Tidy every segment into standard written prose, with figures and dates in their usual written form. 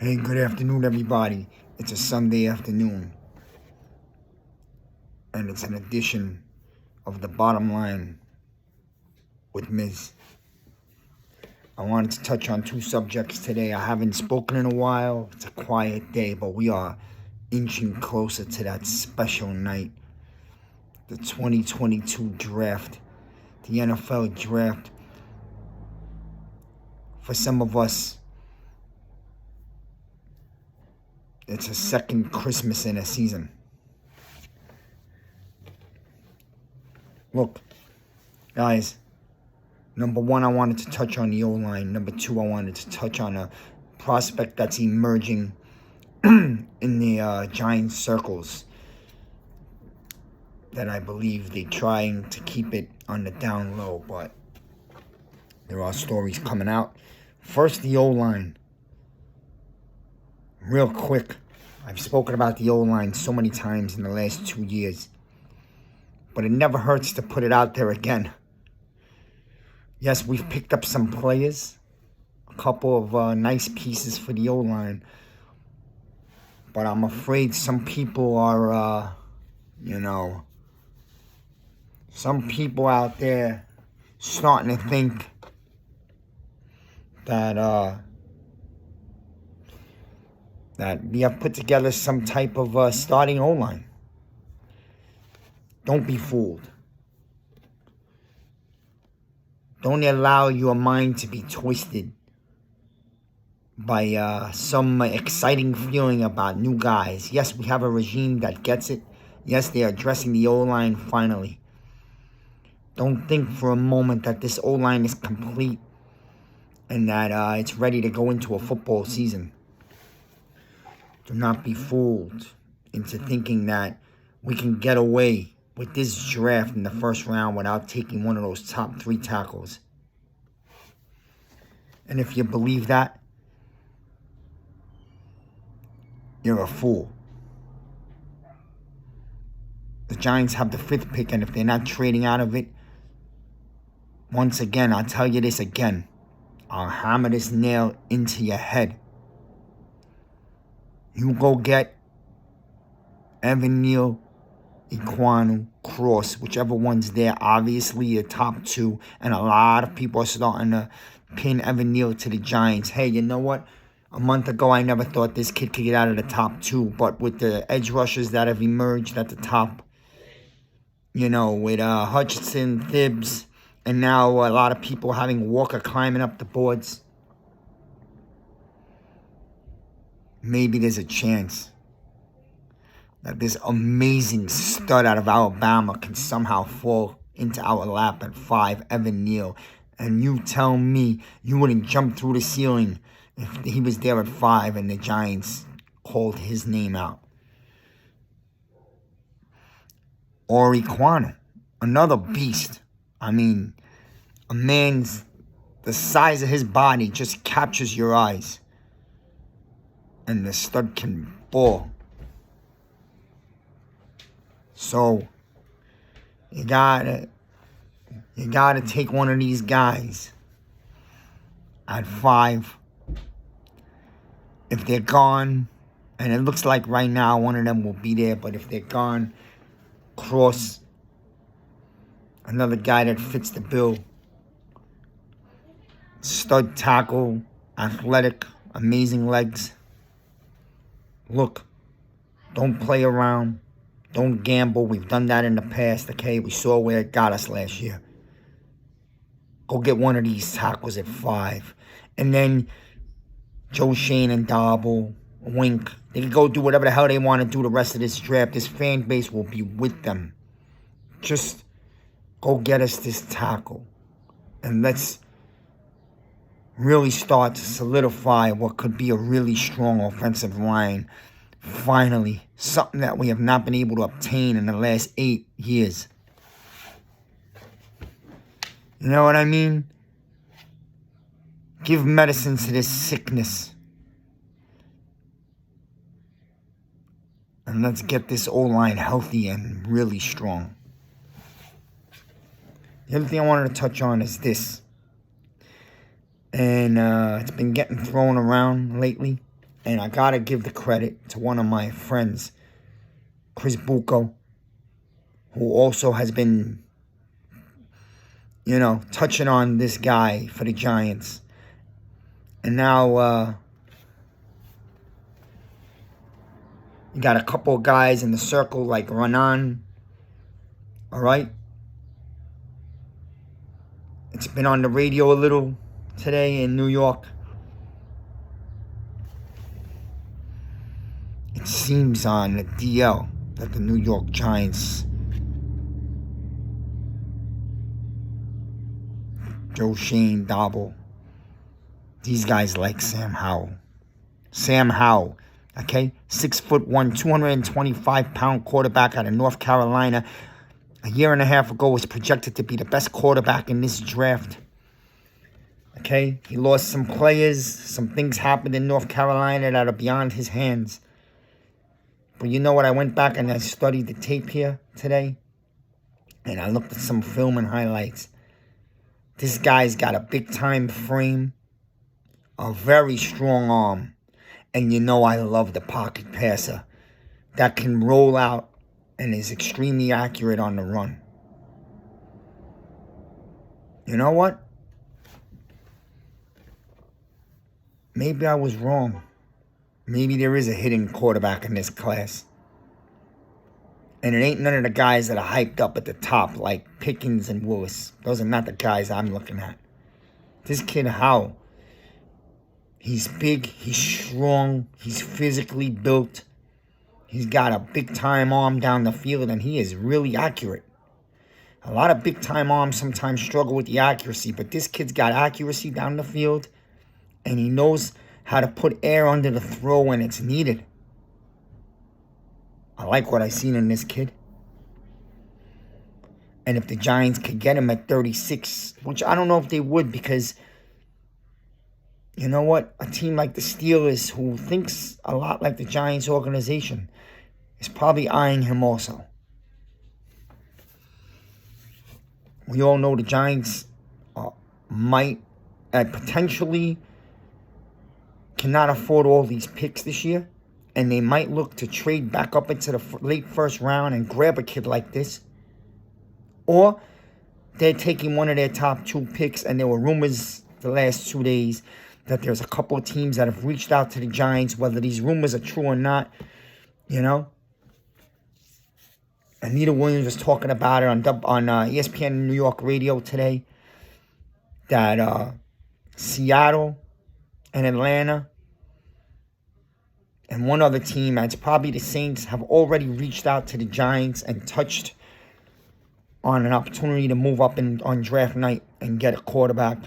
Hey, good afternoon, everybody. It's a Sunday afternoon, and it's an edition of The Bottom Line with Ms. I wanted to touch on two subjects today. I haven't spoken in a while. It's a quiet day, but we are inching closer to that special night. The 2022 draft, the NFL draft. For some of us, it's a second Christmas in a season. Look, guys, number one, I wanted to touch on the Oline. Number two, I wanted to touch on a prospect that's emerging in the Giants circles that I believe they're trying to keep it on the down low, but there are stories coming out. First, the O-line. Real quick, I've spoken about the O-line so many times in the last 2 years, but it never hurts to put it out there again. Yes, we've picked up some players, a couple of nice pieces for the O-line, but I'm afraid some people are, some people out there starting to think that we have put together some type of starting O-line. Don't be fooled. Don't allow your mind to be twisted by some exciting feeling about new guys. Yes, we have a regime that gets it. Yes, they are addressing the O-line finally. Don't think for a moment that this O-line is complete and that it's ready to go into a football season. Do not be fooled into thinking that we can get away with this draft in the first round without taking one of those top 3 tackles. And if you believe that, you're a fool. The Giants have the 5th pick, and if they're not trading out of it, once again, I'll tell you this again. I'll hammer this nail into your head. You go get Neal, Ehlinger, Cross, whichever one's there. Obviously, the top 2, and a lot of people are starting to pin Neal to the Giants. Hey, you know what? A month ago, I never thought this kid could get out of the top 2, but with the edge rushers that have emerged at the top, with Hutchinson, Thibbs, and now a lot of people having Walker climbing up the boards, maybe there's a chance that this amazing stud out of Alabama can somehow fall into our lap at 5, Neal. And you tell me you wouldn't jump through the ceiling if he was there at 5 and the Giants called his name out. Or Ehlinger, another beast. I mean, a man's, the size of his body just captures your eyes. And the stud can ball. So, you gotta take one of these guys at 5. If they're gone, and it looks like right now one of them will be there, but if they're gone, Cross, another guy that fits the bill. Stud tackle, athletic, amazing legs. Look, don't play around. Don't gamble. We've done that in the past, okay? We saw where it got us last year. Go get one of these tackles at 5. And then Joe Shane and Darnold, Wink. They can go do whatever the hell they want to do the rest of this draft. This fan base will be with them. Just go get us this tackle. And let's really start to solidify what could be a really strong offensive line. Finally, something that we have not been able to obtain in the last 8 years. You know what I mean? Give medicine to this sickness. And let's get this O-line healthy and really strong. The other thing I wanted to touch on is this. And it's been getting thrown around lately. And I got to give the credit to one of my friends, Chris Bucco, who also has been, touching on this guy for the Giants. And now you got a couple of guys in the circle like Renan. All right? It's been on the radio a little today in New York. It seems on the DL that the New York Giants, Joe Shane, Dobble, these guys like Sam Howell. Sam Howell, okay? 6'1", 225-pound quarterback out of North Carolina. A year and a half ago was projected to be the best quarterback in this draft. Okay? He lost some players. Some things happened in North Carolina that are beyond his hands. But you know what? I went back and I studied the tape here today. And I looked at some film and highlights. This guy's got a big-time frame. A very strong arm. And I love the pocket passer that can roll out and is extremely accurate on the run. You know what? Maybe I was wrong. Maybe there is a hidden quarterback in this class. And it ain't none of the guys that are hyped up at the top like Pickens and Willis. Those are not the guys I'm looking at. This kid Howell, he's big, he's strong, he's physically built. He's got a big-time arm down the field, and he is really accurate. A lot of big-time arms sometimes struggle with the accuracy, but this kid's got accuracy down the field, and he knows how to put air under the throw when it's needed. I like what I've seen in this kid. And if the Giants could get him at 36, which I don't know if they would, because you know what? A team like the Steelers, who thinks a lot like the Giants organization, is probably eyeing him also. We all know the Giants might potentially cannot afford all these picks this year. And they might look to trade back up into the late first round and grab a kid like this. Or they're taking one of their top 2 picks, and there were rumors the last 2 days that there's a couple of teams that have reached out to the Giants, whether these rumors are true or not, Anita Williams was talking about it on ESPN New York Radio today, that Seattle and Atlanta and one other team, it's probably the Saints, have already reached out to the Giants and touched on an opportunity to move up on draft night and get a quarterback.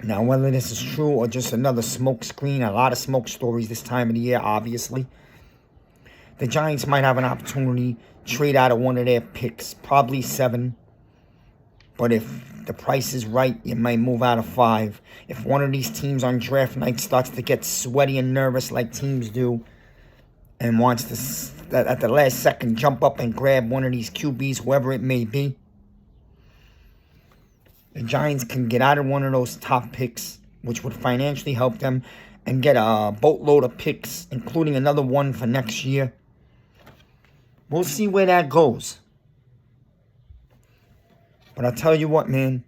Now, whether this is true or just another smoke screen, a lot of smoke stories this time of the year, obviously. The Giants might have an opportunity to trade out of one of their picks, probably 7. But if the price is right, you might move out of 5. If one of these teams on draft night starts to get sweaty and nervous like teams do, and wants to, at the last second, jump up and grab one of these QBs, whoever it may be, the Giants can get out of one of those top picks, which would financially help them, and get a boatload of picks, including another one for next year. We'll see where that goes. But I'll tell you what, man.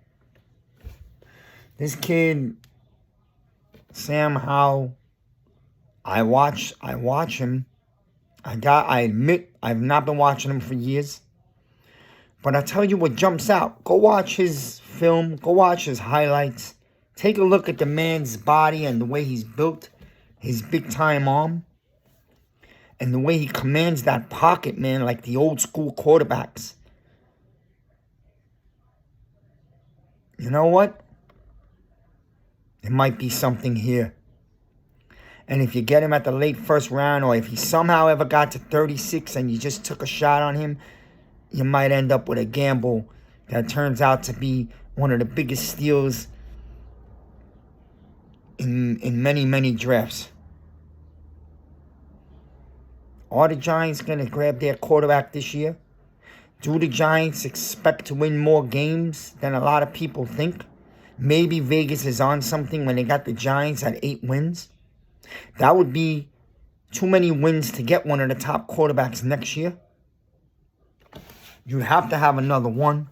This kid, Sam Howell, I watch him. I admit I've not been watching him for years. But I tell you what jumps out. Go watch his film. Go watch his highlights. Take a look at the man's body and the way he's built. His big-time arm. And the way he commands that pocket, man, like the old-school quarterbacks. You know what? There might be something here. And if you get him at the late first round, or if he somehow ever got to 36 and you just took a shot on him, you might end up with a gamble that turns out to be one of the biggest steals in many, many drafts. Are the Giants going to grab their quarterback this year? Do the Giants expect to win more games than a lot of people think? Maybe Vegas is on something when they got the Giants at 8 wins. That would be too many wins to get one of the top quarterbacks next year. You have to have another one.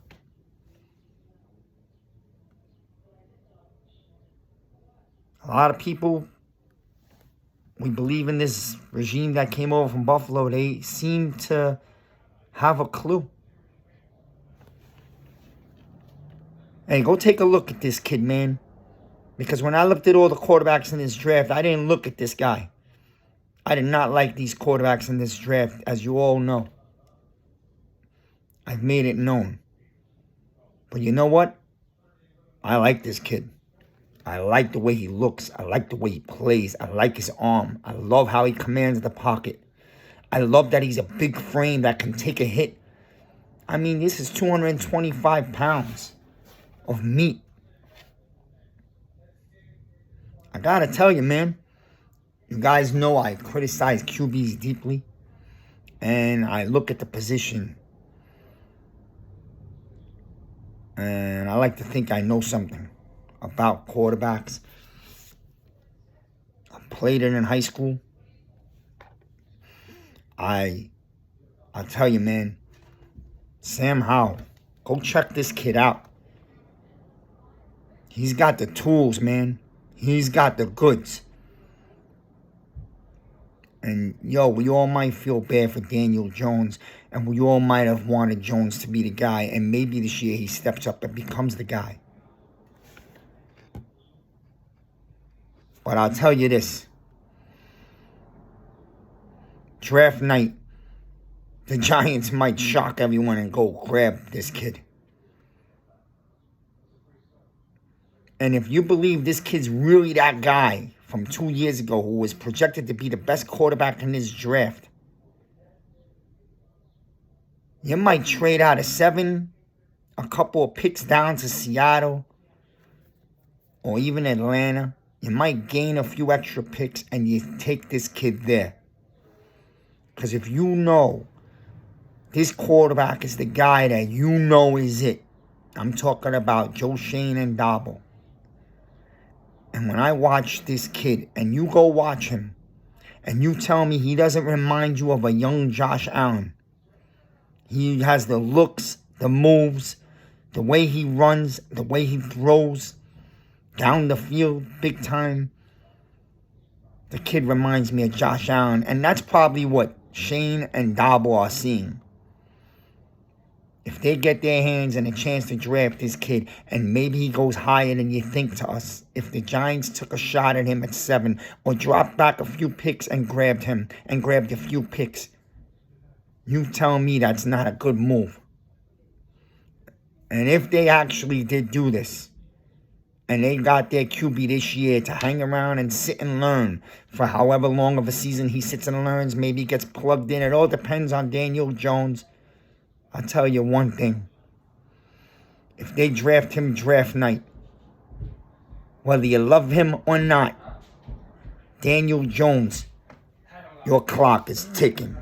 A lot of people, we believe in this regime that came over from Buffalo. They seem to have a clue. Hey, go take a look at this kid, man. Because when I looked at all the quarterbacks in this draft, I didn't look at this guy. I did not like these quarterbacks in this draft, as you all know. I've made it known. But you know what? I like this kid. I like the way he looks. I like the way he plays. I like his arm. I love how he commands the pocket. I love that he's a big frame that can take a hit. I mean, this is 225 pounds of meat. I gotta tell you, man. You guys know I criticize QBs deeply. And I look at the position. And I like to think I know something about quarterbacks. I played it in high school. I'll tell you, man. Sam Howell, go check this kid out. He's got the tools, man. He's got the goods. And, yo, we all might feel bad for Daniel Jones. And we all might have wanted Jones to be the guy. And maybe this year he steps up and becomes the guy. But I'll tell you this. Draft night, the Giants might shock everyone and go grab this kid. And if you believe this kid's really that guy from 2 years ago who was projected to be the best quarterback in this draft, you might trade out of 7, a couple of picks down to Seattle or even Atlanta. You might gain a few extra picks and you take this kid there. Because if you know this quarterback is the guy that you know is it, I'm talking about Joe Shane and Darnold. And when I watch this kid, and you go watch him, and you tell me he doesn't remind you of a young Josh Allen. He has the looks, the moves, the way he runs, the way he throws down the field big time. The kid reminds me of Josh Allen, and that's probably what Shane and Darnold are seeing. If they get their hands and a chance to draft this kid, and maybe he goes higher than you think to us, if the Giants took a shot at him at 7 or dropped back a few picks and grabbed him and grabbed a few picks, you tell me that's not a good move. And if they actually did do this, and they got their QB this year to hang around and sit and learn for however long of a season he sits and learns, maybe he gets plugged in, it all depends on Daniel Jones. I'll tell you one thing. If they draft him draft night, whether you love him or not, Daniel Jones, your clock is ticking.